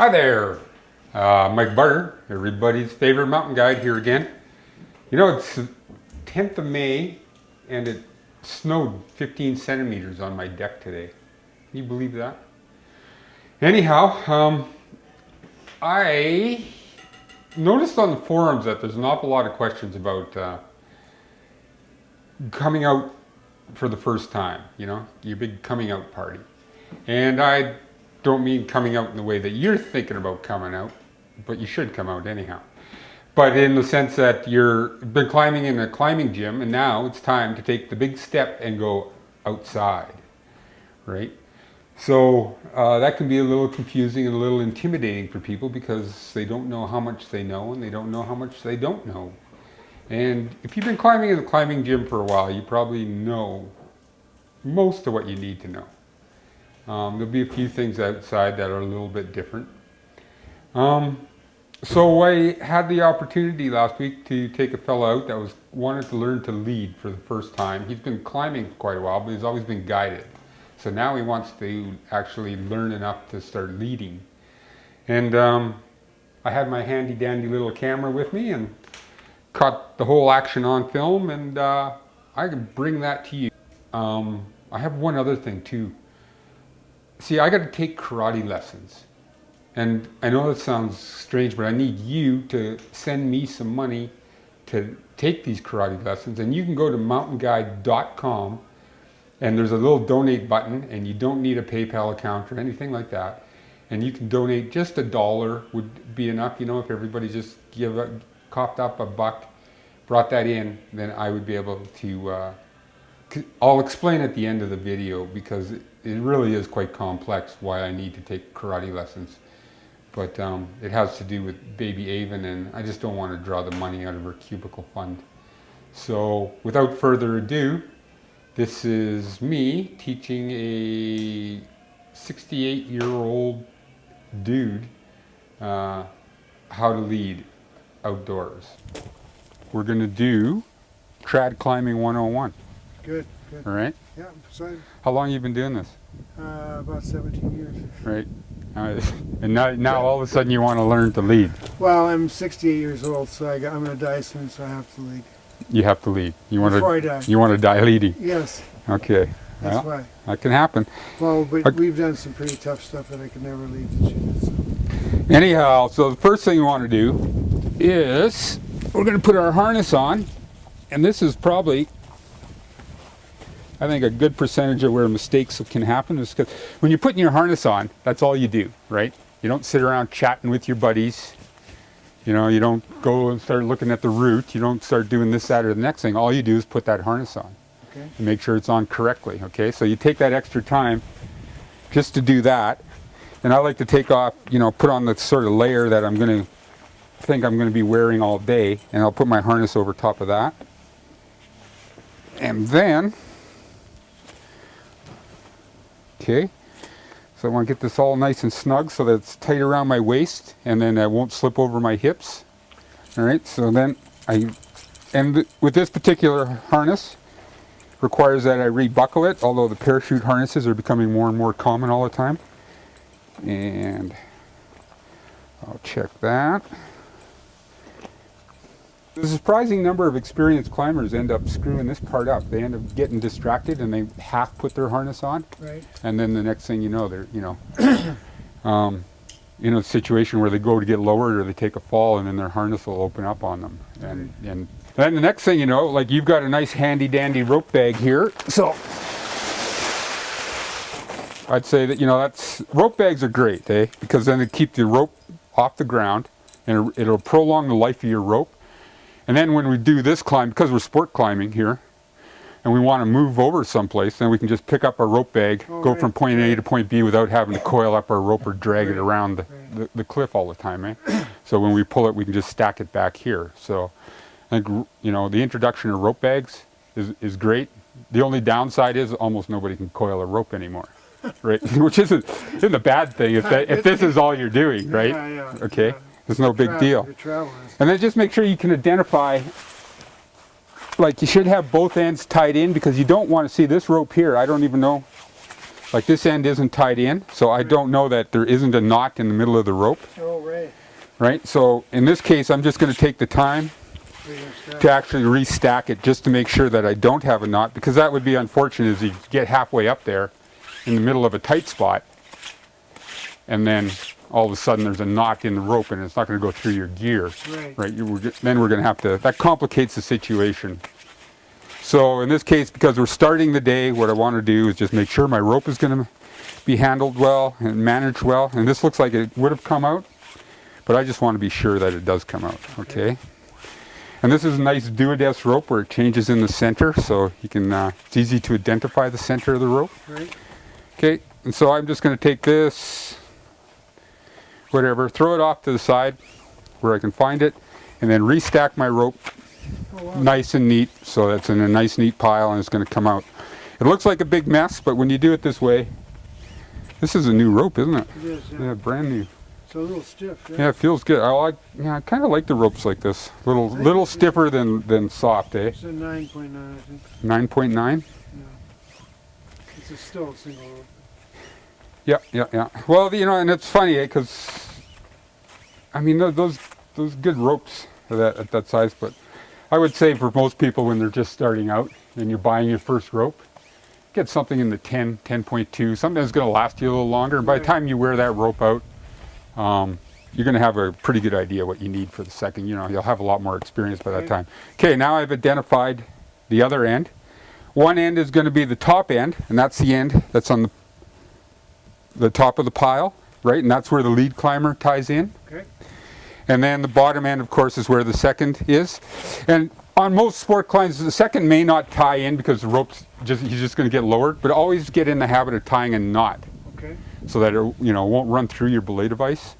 Hi there, Mike Barter, everybody's favorite mountain guide here again. You know, it's the 10th of May and it snowed 15 centimeters on my deck today. Can you believe that? Anyhow, I noticed on the forums that there's an awful lot of questions about coming out for the first time, you know, your big coming out party. And I don't mean coming out in the way that you're thinking about coming out, but you should come out anyhow. But in the sense that you've been climbing in a climbing gym and now it's time to take the big step and go outside, right? So that can be a little confusing and a little intimidating for people because they don't know how much they know and they don't know how much they don't know. And if you've been climbing in a climbing gym for a while, you probably know most of what you need to know. There'll be a few things outside that are a little bit different. So I had the opportunity last week to take a fellow out that wanted to learn to lead for the first time. He's been climbing for quite a while, but he's always been guided. So now he wants to actually learn enough to start leading. And I had my handy dandy little camera with me and caught the whole action on film, and I can bring that to you. I have one other thing too. See, I got to take karate lessons. And I know that sounds strange, but I need you to send me some money to take these karate lessons. And you can go to mountainguide.com and there's a little donate button, and you don't need a PayPal account or anything like that. And you can donate just $1 would be enough. You know, if everybody just coughed up $1, brought that in, then I would be able to, I'll explain at the end of the video because it really is quite complex why I need to take karate lessons. But it has to do with baby Avon, and I just don't want to draw the money out of her cubicle fund. So without further ado, this is me teaching a 68-year-old dude how to lead outdoors. We're going to do trad climbing 101. Good, good. All right? Yeah, I'm excited. How long have you been doing this? About 17 years. Right. And now all of a sudden you want to learn to lead. Well, I'm 68 years old, so I'm going to die soon, so I have to lead. You have to lead. Before I die. You want to die leading? Yes. Okay. That's well, why. That can happen. Well, but we've done some pretty tough stuff that I could never lead to shit. So. Anyhow, so the first thing we want to do is we're going to put our harness on, and this is probably, I think, a good percentage of where mistakes can happen is because when you're putting your harness on, that's all you do, right? You don't sit around chatting with your buddies. You know, you don't go and start looking at the route. You don't start doing this, that, or the next thing. All you do is put that harness on. Okay. And make sure it's on correctly, okay? So you take that extra time just to do that. And I like to take off, you know, put on the sort of layer that I'm going to be wearing all day, and I'll put my harness over top of that. And then, okay, so I want to get this all nice and snug so that it's tight around my waist, and then I won't slip over my hips. All right, so then with this particular harness, requires that I rebuckle it, although the parachute harnesses are becoming more and more common all the time. And I'll check that. A surprising number of experienced climbers end up screwing this part up. They end up getting distracted and they half put their harness on. Right. And then the next thing you know, they're, you know, in a situation where they go to get lowered or they take a fall and then their harness will open up on them. And then the next thing you know, like you've got a nice handy dandy rope bag here. So I'd say that, you know, rope bags are great, eh? Because then they keep the rope off the ground and it'll prolong the life of your rope. And then when we do this climb, because we're sport climbing here, and we want to move over someplace, then we can just pick up our rope bag, go from point A to point B without having to coil up our rope or drag it around the cliff all the time, eh? So when we pull it, we can just stack it back here. So I think, you know, the introduction of rope bags is great. The only downside is almost nobody can coil a rope anymore, right? Which isn't a bad thing if this is all you're doing, right? Yeah. Okay. Yeah. It's no big deal. And then just make sure you can identify, like you should have both ends tied in because you don't want to see this rope here. I don't even know like this end isn't tied in, so I don't know that there isn't a knot in the middle of the rope, Oh, right. right? So in this case, I'm just going to take the time to actually restack it just to make sure that I don't have a knot, because that would be unfortunate as you get halfway up there in the middle of a tight spot, and then all of a sudden there's a knot in the rope and it's not going to go through your gear, right? Then we're going to have to, that complicates the situation. So in this case, because we're starting the day, what I want to do is just make sure my rope is going to be handled well and managed well. And this looks like it would have come out, but I just want to be sure that it does come out, okay? And this is a nice duodess rope where it changes in the center, so you can, it's easy to identify the center of the rope. Right. Okay, and so I'm just going to take this, whatever, throw it off to the side where I can find it, and then restack my rope nice and neat, so that's in a nice neat pile and it's going to come out. It looks like a big mess, but when you do it this way, this is a new rope, isn't it? It is, yeah. Yeah, brand new. It's a little stiff, right? Yeah, it feels good. I kind of like the ropes like this. Little stiffer than soft, eh? It's a 9.9, I think. 9.9? Yeah. It's still a single rope. Yeah. Well, and it's funny, eh? Because I mean, those good ropes at that size, but I would say for most people when they're just starting out and you're buying your first rope, get something in the 10, 10.2, something that's going to last you a little longer. And by the time you wear that rope out, you're going to have a pretty good idea what you need for the second. You'll have a lot more experience by that time. Okay, now I've identified the other end. One end is going to be the top end, and that's the end that's on the top of the pile, right? And that's where the lead climber ties in. Okay. And then the bottom end, of course, is where the second is. And on most sport climbs, the second may not tie in because the rope's he's just going to get lowered, but always get in the habit of tying a knot. Okay. So that it won't run through your belay device.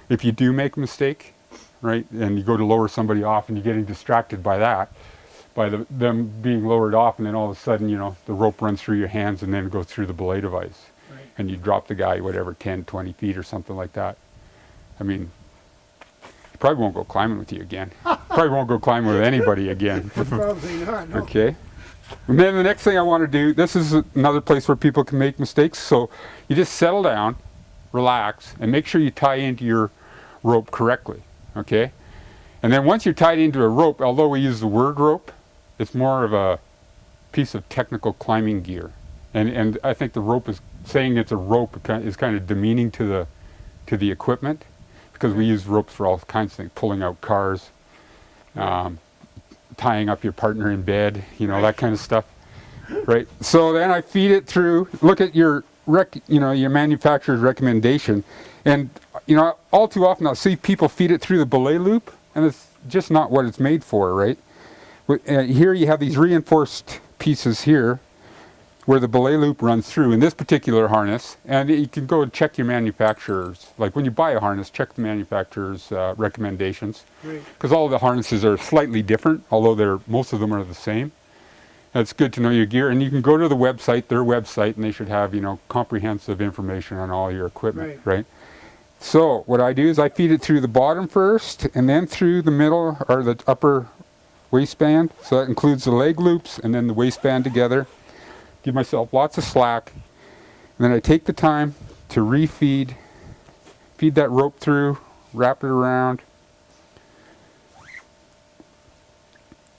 If you do make a mistake, right, and you go to lower somebody off and you're getting distracted by that, by them being lowered off, and then all of a sudden, the rope runs through your hands and then goes through the belay device. Right. And you drop the guy, whatever, 10, 20 feet or something like that. I mean, he probably won't go climbing with you again. Probably won't go climbing with anybody again. Probably not, no. Okay. And then the next thing I want to do, this is another place where people can make mistakes, so you just settle down, relax, and make sure you tie into your rope correctly, okay? And then once you're tied into a rope, although we use the word rope, it's more of a piece of technical climbing gear. And I think the rope is, saying it's a rope is kind of demeaning to the equipment, because we use ropes for all kinds of things, pulling out cars, tying up your partner in bed, that kind of stuff, right? So then I feed it through, look at your your manufacturer's recommendation, and all too often I'll see people feed it through the belay loop, and it's just not what it's made for, right? Here you have these reinforced pieces here where the belay loop runs through in this particular harness, and you can go and check your manufacturer's, like when you buy a harness, check the manufacturer's recommendations, because all of the harnesses are slightly different, although most of them are the same. And it's good to know your gear, and you can go to the website, their website, and they should have comprehensive information on all your equipment, right? So what I do is I feed it through the bottom first, and then through the middle or the upper waistband, so that includes the leg loops and then the waistband together. Give myself lots of slack, and then I take the time to refeed, feed that rope through, wrap it around,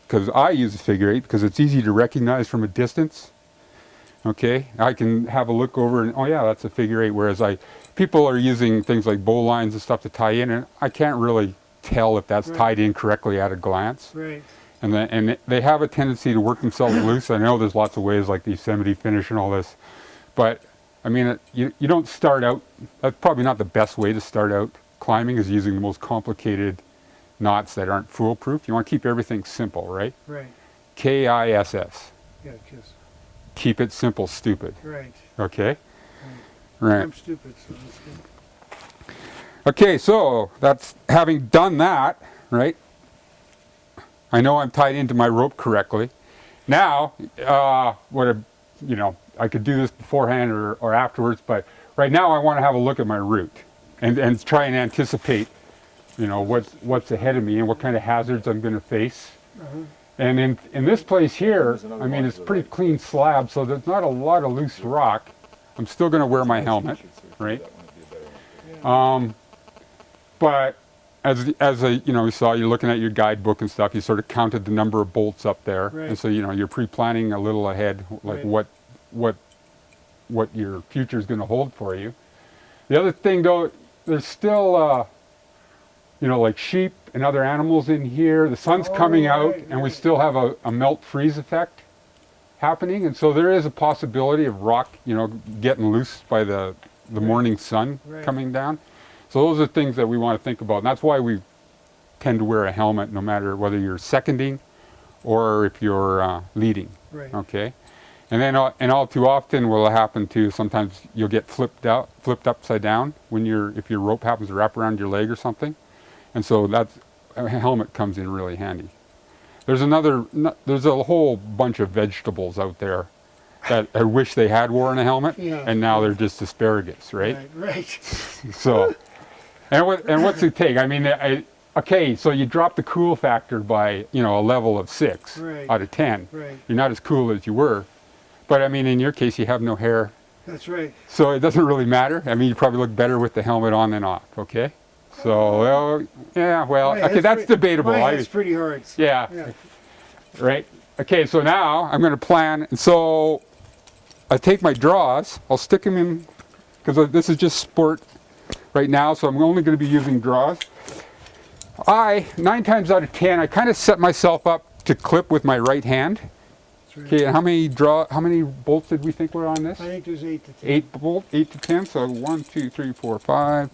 because I use a figure eight because it's easy to recognize from a distance. Okay, I can have a look over and, oh yeah, that's a figure eight, whereas people are using things like bow lines and stuff to tie in, and I can't really tell if that's tied in correctly at a glance. Right. And they have a tendency to work themselves loose. I know there's lots of ways like the Yosemite finish and all this, but I mean, you don't start out, that's probably not the best way to start out climbing, is using the most complicated knots that aren't foolproof. You want to keep everything simple, right? Right. K-I-S-S. Yeah, kiss. Keep it simple, stupid. Right. Okay? Right. I'm stupid, so that's good. Okay, so that's, having done that, right? I know I'm tied into my rope correctly. Now, I could do this beforehand or afterwards, but right now I want to have a look at my route and try and anticipate, what's ahead of me and what kind of hazards I'm going to face. And in this place here, I mean, it's pretty clean slab, so there's not a lot of loose rock. I'm still going to wear my helmet, right? But as a, you saw, you're looking at your guidebook and stuff, you sort of counted the number of bolts up there. Right. And so, you're pre-planning a little ahead, like Right. what your future is going to hold for you. The other thing, though, there's still, like sheep and other animals in here. The sun's coming out, and we still have a melt freeze effect happening. And so there is a possibility of rock, getting loose by the morning sun coming down. So those are things that we want to think about. And that's why we tend to wear a helmet no matter whether you're seconding or if you're leading. Right. Okay. And then, and all too often will happen too, sometimes you'll get flipped upside down if your rope happens to wrap around your leg or something. And so a helmet comes in really handy. There's a whole bunch of vegetables out there that I wish they had worn a helmet, and now they're just asparagus, right? Right. So, and what's it take? I mean, okay, so you drop the cool factor by, a level of 6 out of 10. Right. You're not as cool as you were. But I mean, in your case, you have no hair. That's right. So it doesn't really matter. I mean, you probably look better with the helmet on than off, okay? So, okay, that's debatable. It's pretty hard. Yeah. Right. Okay, so now I'm going to plan. And so I take my draws. I'll stick them in, because this is just sport right now, so I'm only going to be using draws. 9 times out of 10, I kind of set myself up to clip with my right hand. Okay, and how many bolts did we think were on this? I think there's 8 to 10. 8 to 10. So 1, 2, 3, 4, 5,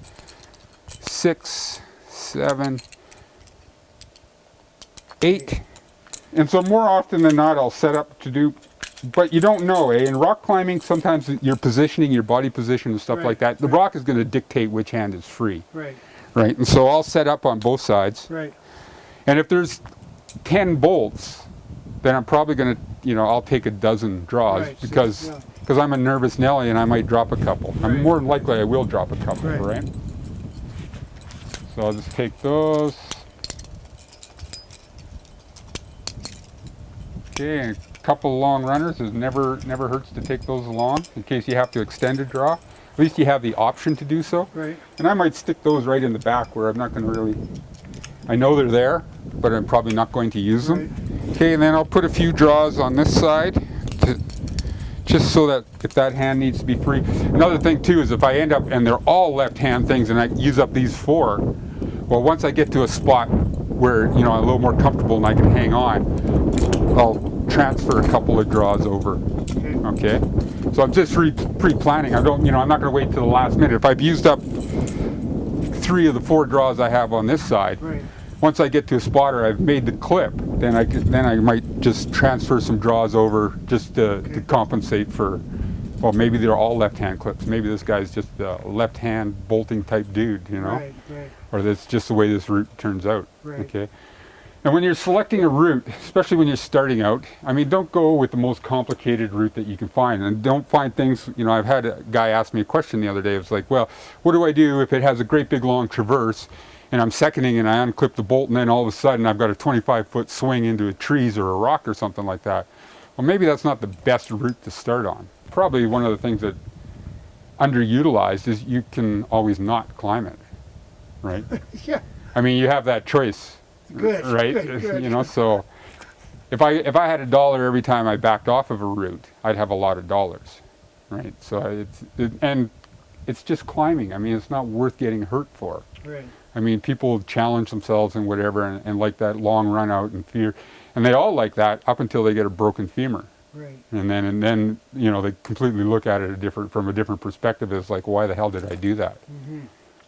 6, 7, 8. And so more often than not, I'll set up to do, but you don't know, eh? In rock climbing, sometimes your positioning, your body position and stuff like that, the rock is going to dictate which hand is free. Right. Right. And so I'll set up on both sides. Right. And if there's 10 bolts, then I'm probably going to, I'll take a dozen draws because I'm a nervous Nelly and I might drop a couple. I'm more than likely I will drop a couple, right? So I'll just take those. Okay, and a couple of long runners. It never hurts to take those along in case you have to extend a draw. At least you have the option to do so. Right. And I might stick those right in the back where I'm not going to really, I know they're there, but I'm probably not going to use them. Okay, and then I'll put a few draws on this side, just so that if that hand needs to be free. Another thing too is if I end up, and they're all left-hand things, and I use up these 4, well, once I get to a spot where, I'm a little more comfortable and I can hang on, I'll transfer a couple of draws over. Okay? So I'm just pre-planning. I'm not going to wait till the last minute. If I've used up 3 of the 4 draws I have on this side, once I get to a spot or I've made the clip, then I might just transfer some draws over just to compensate for, well, maybe they're all left-hand clips. Maybe this guy's just a left-hand bolting type dude, or that's just the way this route turns out. Okay. And when you're selecting a route, especially when you're starting out, I mean, don't go with the most complicated route that you can find, and don't find things. I've had a guy ask me a question the other day. It was like, well, what do I do if it has a great big long traverse? And I'm seconding and I unclip the bolt and then all of a sudden I've got a 25-foot swing into a trees or a rock or something like that. Well, maybe that's not the best route to start on. Probably one of the things that underutilized is you can always not climb it, right? Yeah. I mean, you have that choice, right? Good. So if I had $1 every time I backed off of a route, I'd have a lot of dollars, right? So it's just climbing. I mean, it's not worth getting hurt for. Right. I mean, people challenge themselves and whatever, and like that long run out and fear, and they all like that up until they get a broken femur. Right. And then they completely look at it from a different perspective. It's like, why the hell did I do that?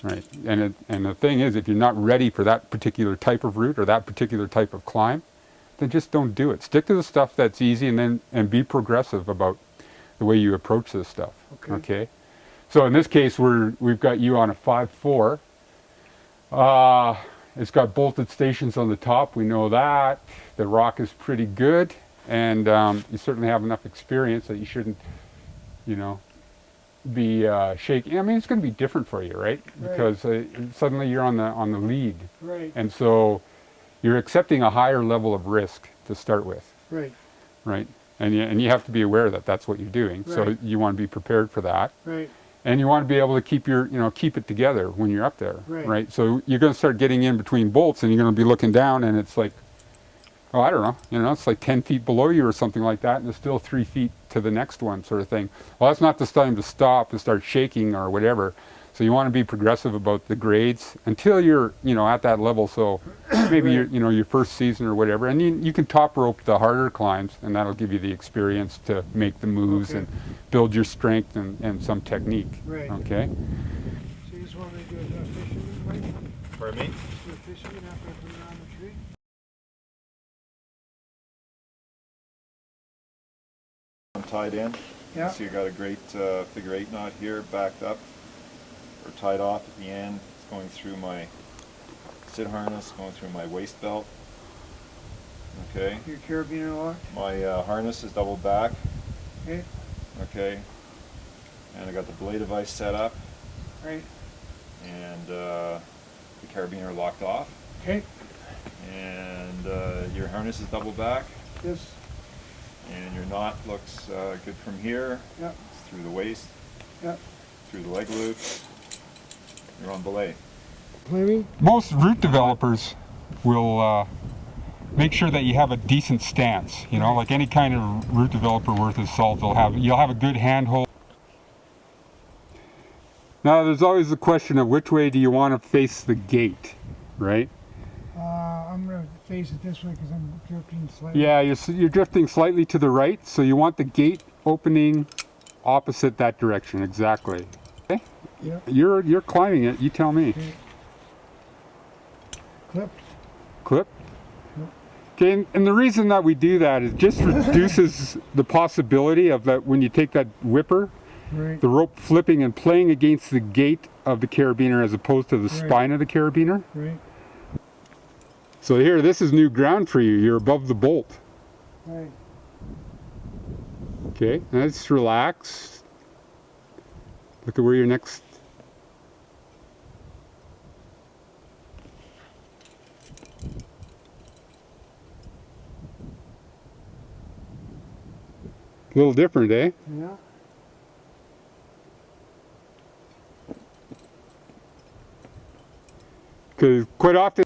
Right. And the thing is, if you're not ready for that particular type of route or that particular type of climb, then just don't do it. Stick to the stuff that's easy, and be progressive about the way you approach this stuff. Okay. So in this case, we've got you on a 5-4. It's got bolted stations on the top. We know that. The rock is pretty good, and you certainly have enough experience that you shouldn't, be shaking. I mean, it's going to be different for you, right? Because suddenly you're on the lead, and so you're accepting a higher level of risk to start with, right? and you have to be aware that that's what you're doing. So Right. you want to be prepared for that. Right. And you want to be able to keep your, keep it together when you're up there, Right. So you're going to start getting in between bolts, and you're going to be looking down, and it's like, oh, I don't know, it's like 10 feet below you or something like that, and it's still 3 feet to the next one, sort of thing. Well, that's not the time to stop and start shaking or whatever. So you want to be progressive about the grades until you're, at that level. So maybe Right. your first season or whatever, and you can top rope the harder climbs, and that'll give you the experience to make the moves Okay. and build your strength and some technique. Right. Okay. So you just want me to do a fishing, Mike? Pardon me? Just do a fishing after I put it on the tree? I'm tied in. Yeah. So you got a great figure 8 knot here, backed up, or tied off at the end. It's going through my sit harness, going through my waist belt. Okay. Your carabiner lock? My harness is double back. Okay. Okay. And I got the belay device set up, Right. and the carabiner locked off. Okay. And your harness is double back, Yes. and your knot looks good from here. Yep. It's through the waist, Yep. through the leg loops. You're on belay. Climbing? Most route developers will make sure that you have a decent stance. Like any kind of route developer worth his salt, you'll have a good handhold. Now, there's always the question of which way do you want to face the gate, right? I'm going to face it this way because I'm drifting slightly. Yeah, you're drifting slightly to the right, so you want the gate opening opposite that direction, exactly. Okay? Yep. You're climbing it. You tell me. Okay. Clipped. Clip. Okay, and the reason that we do that is just reduces the possibility of that when you take that whipper, Right. the rope flipping and playing against the gate of the carabiner as opposed to the Right. spine of the carabiner. Right. So here, this is new ground for you. You're above the bolt. Right. Okay, now just relax. Look at where your next. A little different, eh? Yeah. Because quite often.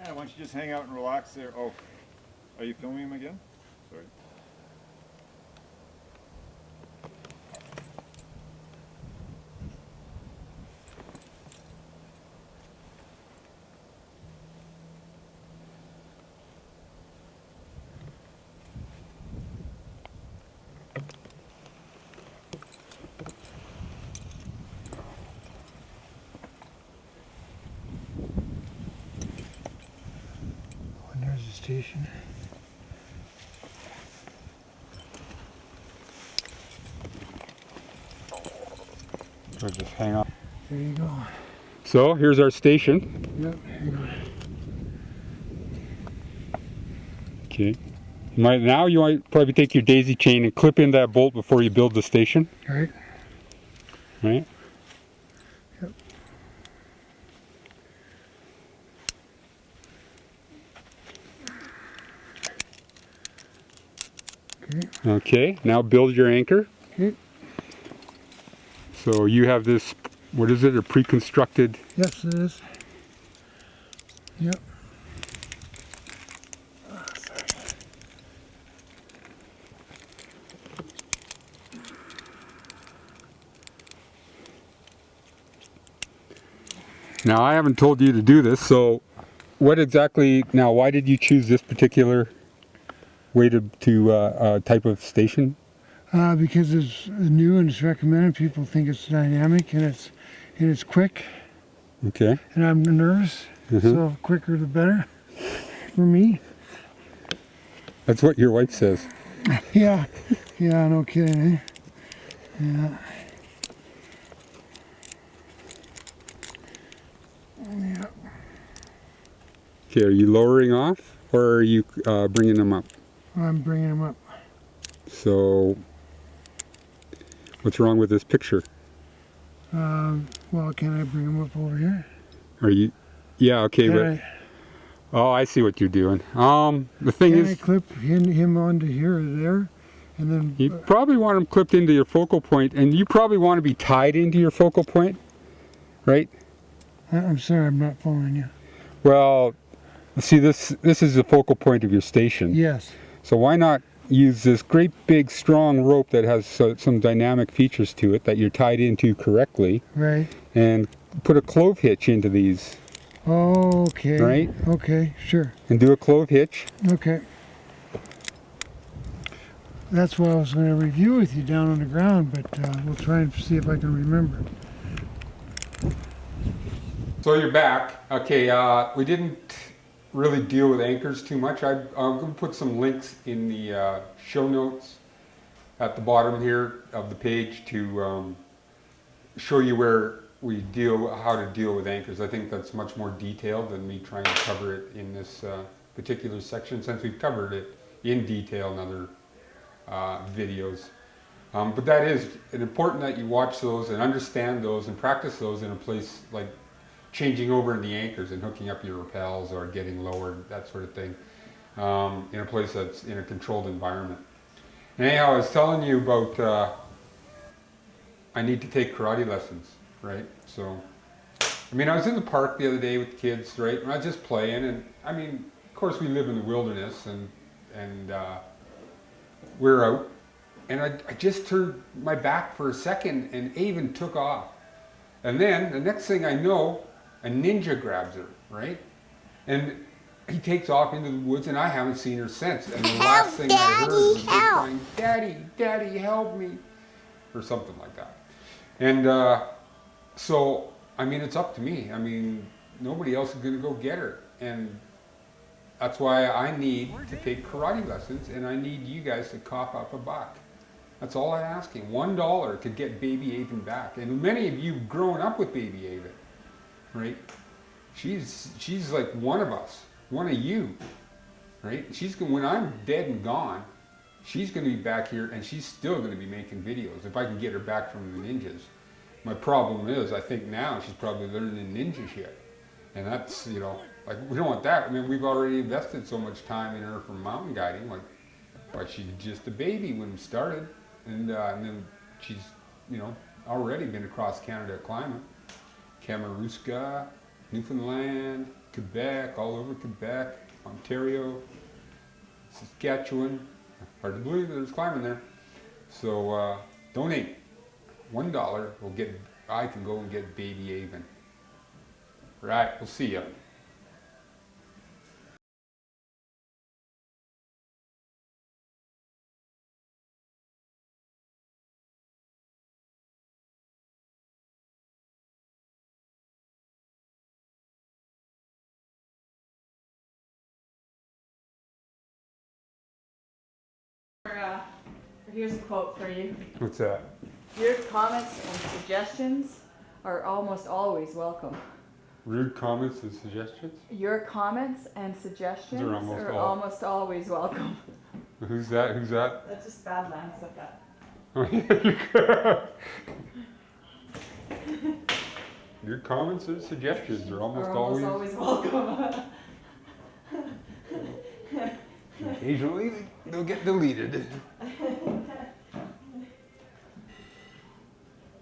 Yeah, why don't you just hang out and relax there? Oh, are you filming him again? Sorry. And there's the station. Or just hang on. There you go. So here's our station. Yep. Hang on. Okay. Now you might probably take your daisy chain and clip in that bolt before you build the station. Right. Right? Yep. Okay. Okay, now build your anchor. Okay. So you have this, what is it, a pre-constructed. Yes, it is. Yep. Now I haven't told you to do this, so what exactly, now why did you choose this particular way to type of station? Because it's new and it's recommended. People think it's dynamic and it's quick. Okay. and I'm nervous, so quicker the better for me. That's what your wife says. Yeah, yeah, no kidding, eh? Yeah. Yeah. Okay, are you lowering off or are you bringing them up? I'm bringing them up. So, what's wrong with this picture? Well, can I bring them up over here? Are you? Yeah, okay, Can but I, oh, I see what you're doing. The thing can I is, clip him onto here or there, and then you probably want them clipped into your focal point, and you probably want to be tied into your focal point, right? I'm sorry, I'm not following you. Well, see, this is the focal point of your station. Yes. So why not use this great big strong rope that has some dynamic features to it that you're tied into correctly, Right. and put a clove hitch into these, Okay. right? Okay. Sure. And do a clove hitch. Okay. That's what I was going to review with you down on the ground, but we'll try and see if I can remember. So you're back. Okay, we didn't really deal with anchors too much. I'm going to put some links in the show notes at the bottom here of the page to show you where we how to deal with anchors. I think that's much more detailed than me trying to cover it in this particular section, since we've covered it in detail in other videos. But that is important that you watch those and understand those and practice those in a place like changing over in the anchors and hooking up your rappels or getting lowered, that sort of thing, in a place that's in a controlled environment. And anyhow, I was telling you about I need to take karate lessons, right? So, I mean, I was in the park the other day with kids, right? And I was just playing, and I mean, of course, we live in the wilderness, and we're out, and I just turned my back for a second, and Avon took off, and then the next thing I know, a ninja grabs her, right? And he takes off into the woods, and I haven't seen her since. And the last thing I heard was her crying, "Daddy, Daddy, help me," or something like that. And so, I mean, it's up to me. I mean, nobody else is going to go get her. And that's why I need to take karate lessons, and I need you guys to cough up a buck. That's all I'm asking. $1 to get baby Avon back. And many of you have grown up with baby Avon, right? She's like one of us, one of you, right? When I'm dead and gone, she's going to be back here, and she's still going to be making videos if I can get her back from the ninjas. My problem is, I think now she's probably learning ninja shit, and that's, you know, like, we don't want that. I mean, we've already invested so much time in her for mountain guiding. Like she's just a baby when we started, and then she's, you know, already been across Canada climbing, Kamarooska, Newfoundland, Quebec, all over Quebec, Ontario, Saskatchewan. Hard to believe there's climbing there. So donate $1. I can go and get baby Avon. Right, we'll see ya. Here's a quote for you. What's that? Your comments and suggestions are almost always welcome. Rude comments and suggestions? Your comments and suggestions They're are almost always welcome. Who's that? Who's that? That's just Badlands like that. Your comments and suggestions are almost always welcome. Occasionally they'll get deleted.